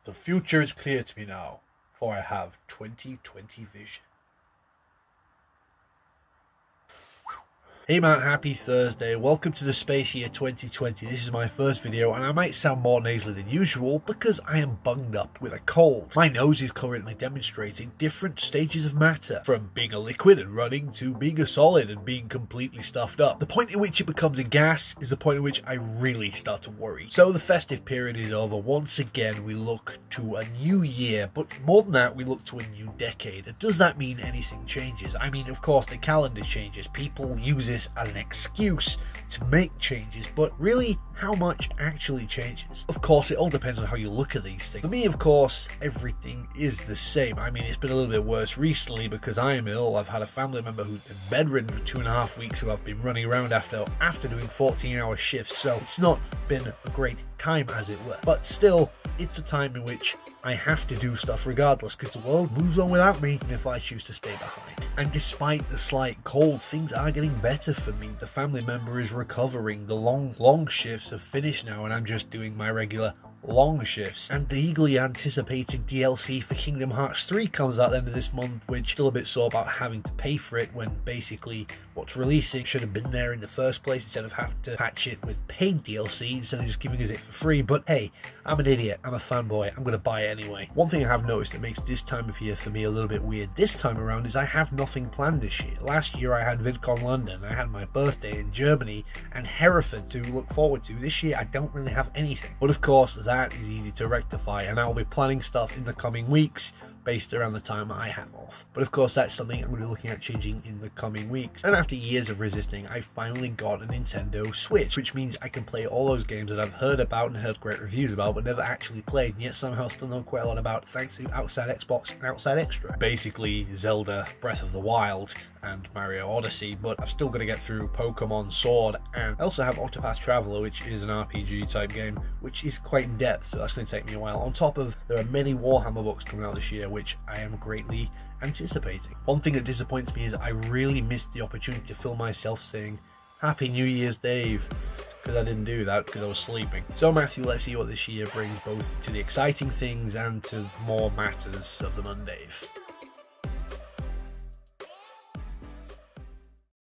The future is clear to me now, for I have 20/20 vision. Hey man, happy Thursday. Welcome to the space year 2020. This is my first video and I might sound more nasally than usual because I am bunged up with a cold. My nose is currently demonstrating different stages of matter, from being a liquid and running to being a solid and being completely stuffed up. The point at which it becomes a gas is the point at which I really start to worry. So the festive period is over. Once again we look to a new year, but more than that we look to a new decade. And does that mean anything changes? I mean, of course the calendar changes. People use it as an excuse to make changes, but really, how much actually changes? Of course, it all depends on how you look at these things. For me, of course, everything is the same. I mean, it's been a little bit worse recently because I am ill. I've had a family member who's been bedridden for 2.5 weeks, who I've been running around after doing 14-hour shifts, so it's not been a great time, as it were. But still, it's a time in which I have to do stuff regardless, because the world moves on without me, even if I choose to stay behind. And despite the slight cold, things are getting better for me. The family member is recovering. The long shifts have finished now, and I'm just doing my regular long shifts. And the eagerly anticipated DLC for Kingdom Hearts 3 comes out at the end of this month, which still a bit sore about having to pay for it when basically what's releasing should have been there in the first place, instead of having to patch it with paid DLC instead of just giving us it for free. But hey, I'm an idiot, I'm a fanboy, I'm gonna buy it anyway. One thing I have noticed that makes this time of year for me a little bit weird this time around is I have nothing planned this year. Last year I had VidCon London, I had my birthday in Germany and Hereford to look forward to. This year I don't really have anything. But of course that is easy to rectify, and I'll be planning stuff in the coming weeks based around the time I have off. But of course that's something I'm going to be looking at changing in the coming weeks. And after years of resisting, I finally got a Nintendo Switch, which means I can play all those games that I've heard about and heard great reviews about but never actually played, and yet somehow still know quite a lot about thanks to Outside Xbox and Outside Extra. Basically Zelda Breath of the Wild and Mario Odyssey, but I've still got to get through Pokemon Sword, and I also have Octopath Traveler, which is an RPG type game which is quite in depth, so that's going to take me a while. On top of, there are many Warhammer books coming out this year which I am greatly anticipating. One thing that disappoints me is I really missed the opportunity to film myself saying Happy New Year's, Dave, because I didn't do that because I was sleeping. So Matthew, let's see what this year brings, both to the exciting things and to more matters of the mundane.